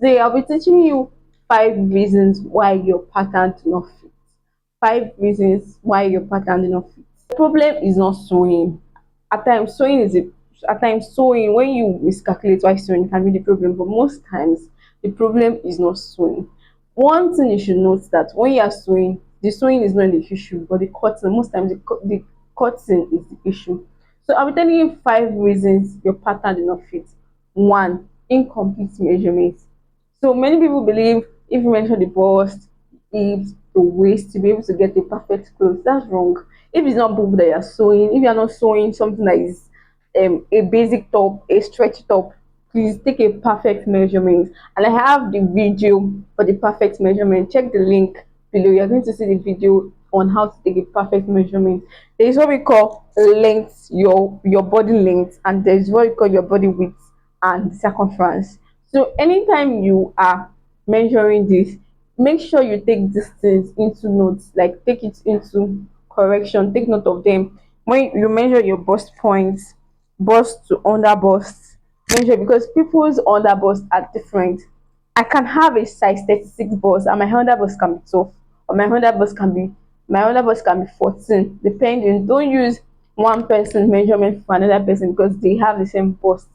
Today I'll be teaching you 5 reasons why your pattern do not fit. 5 reasons why your pattern do not fit. The problem is not sewing. At times sewing when you miscalculate why sewing can be the problem, but most times the problem is not sewing. One thing you should note that when you are sewing, the sewing is not the issue, but the cutting. Most times the cutting is the issue. So I'll be telling you 5 reasons your pattern do not fit. One, incomplete measurements. So many people believe if you measure the bust, hips, the waist to be able to get a perfect clothes. That's wrong. If it's not both that you're sewing, if you're not sewing something that is a basic top, a stretch top, please take a perfect measurement. And I have the video for the perfect measurement. Check the link below. You're going to see the video on how to take a perfect measurement. There is what we call length, your body length, and there is what we call your body width and circumference. So anytime you are measuring this, make sure you take these things into notes, like take it into correction, take note of them. When you measure your bust points, bust to under bust, measure, because people's under bust are different. I can have a size 36 bust and my under bust can be 12, or my under bust can be 14, depending. Don't use one person measurement for another person because they have the same busts.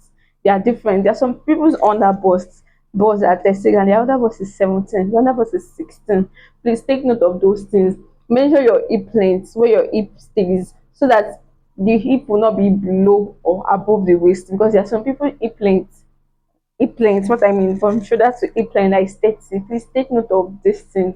They are different. There are some people's under busts are 36 and the other bust is 17, the other bust is 16. Please take note of those things. Measure your hip length, where your hip stays, so that the hip will not be below or above the waist, because there are some people hip length, what I mean from shoulder to hip length that is 30. Please take note of these things.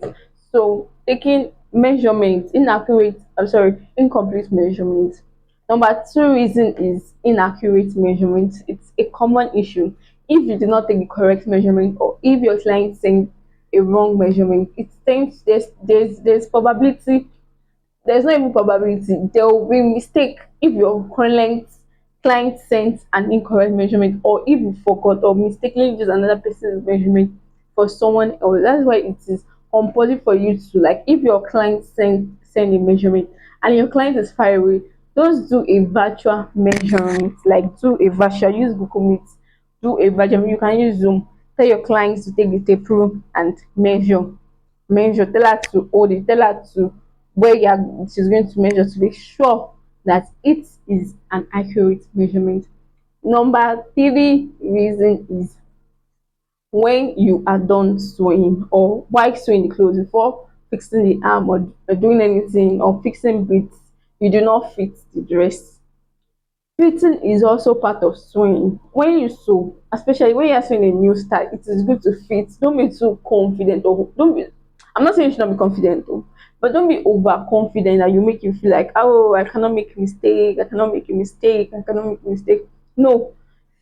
So taking measurements inaccurate, I'm sorry, incomplete measurements. Number two reason is inaccurate measurements. It's a common issue. If you do not take the correct measurement, or if your client saying a wrong measurement, it tends there's probability, there's not even probability, there will be mistake if your client sends an incorrect measurement, or if you forgot or mistakenly use another person's measurement for someone else. That's why it is compulsory for you to, like, if your client send a measurement and your client is far away, just do a virtual measurement, like do a virtual, use Google Meet, do a virtual, you can use Zoom. Tell your clients to take the tape rule and measure, tell her to hold it, tell her to where she's going to measure, to make sure that it is an accurate measurement. Number three reason is when you are done sewing, or while sewing the clothes, before fixing the arm, or doing anything, or fixing bits, you do not fit the dress. Fitting is also part of sewing. When you sew, especially when you're sewing a new style, it is good to fit. Don't be too confident, or don't be, I'm not saying you should not be confident though, but don't be overconfident that you make you feel like, oh, I cannot make a mistake, I cannot make a mistake, I cannot make a mistake. No,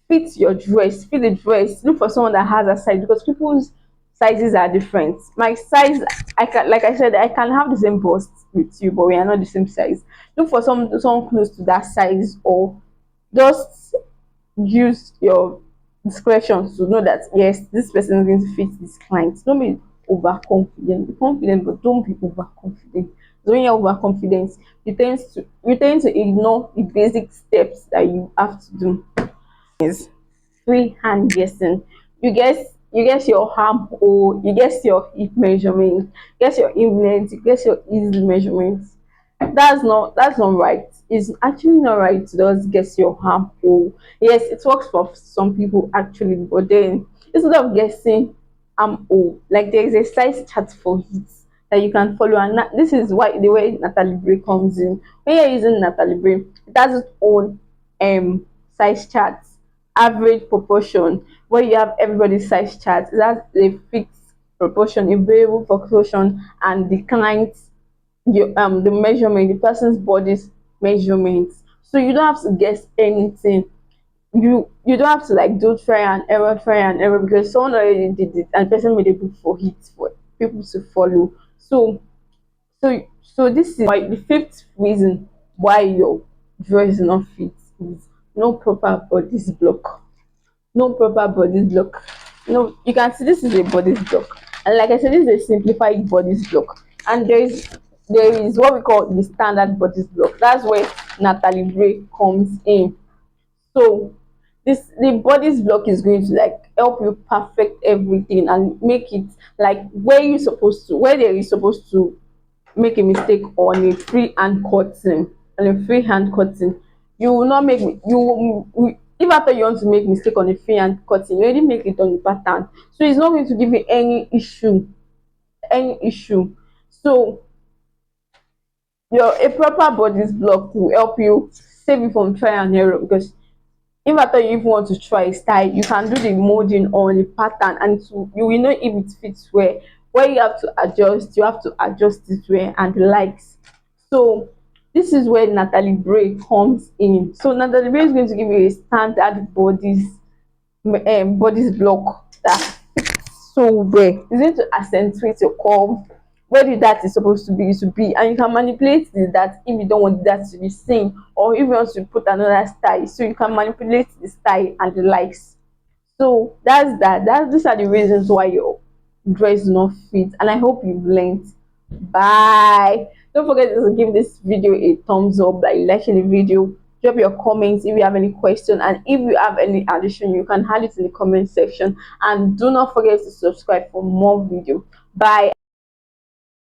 fit your dress, fit the dress. Look for someone that has a size, because people's sizes are different. My size, I can, like I said, I can have the same bust with you, but we are not the same size. Look for someone close to that size, or just use your discretion to know that yes, this person is going to fit this client. Don't be overconfident. Be confident, but don't be overconfident. When you're overconfident, you tend to ignore the basic steps that you have to do. Is freehand guessing. You guess your armhole, you guess your hip measurement, guess your hip length, you guess your easy measurements. That's not right. It's actually not right to just guess your armhole. Yes, it works for some people actually, but then instead of guessing armhole, like there is a size chart for it that you can follow, and this is why the way Natalie Bray comes in. When you're using Natalie Bray, it has its own size charts, average proportion, where you have everybody's size chart. That's a fixed proportion, a variable proportion, and the client's the measurement, the person's body's measurements. So you don't have to guess anything. You don't have to like do try and error, because someone already did it and the person made a book for it for people to follow. So this is why the fifth reason why your dress is not fit is no proper bodice block. No proper bodice block. No, you can see this is a bodice block, and like I said, this is a simplified bodice block, and there is what we call the standard bodice block. That's where Natalie Bray comes in. So this the body's block is going to like help you perfect everything and make it like where there is supposed to make a mistake on a free hand cutting, you will not make if after you want to make mistake on a free hand cutting, you already make it on the pattern, so it's not going to give you any issue. So your a proper body's block will help you save you from trial and error, because if at all you even want to try a style, you can do the molding on the pattern and you will know if it fits well. Where you have to adjust, you have to adjust it well and the likes. So this is where Natalie Bray comes in. So Natalie Bray is going to give you a standard body's block that fits so well. It's going to accentuate your curve where the dart is supposed to be, and you can manipulate the dart if you don't want the dart to be seen, or if you want to put another style, so you can manipulate the style and the likes. So that's these are the reasons why your dress do not fit, and I hope you've learned. Bye. Don't forget to give this video a thumbs up by liking the video. Drop your comments if you have any question, and if you have any addition, you can add it in the comment section. And do not forget to subscribe for more video. Bye.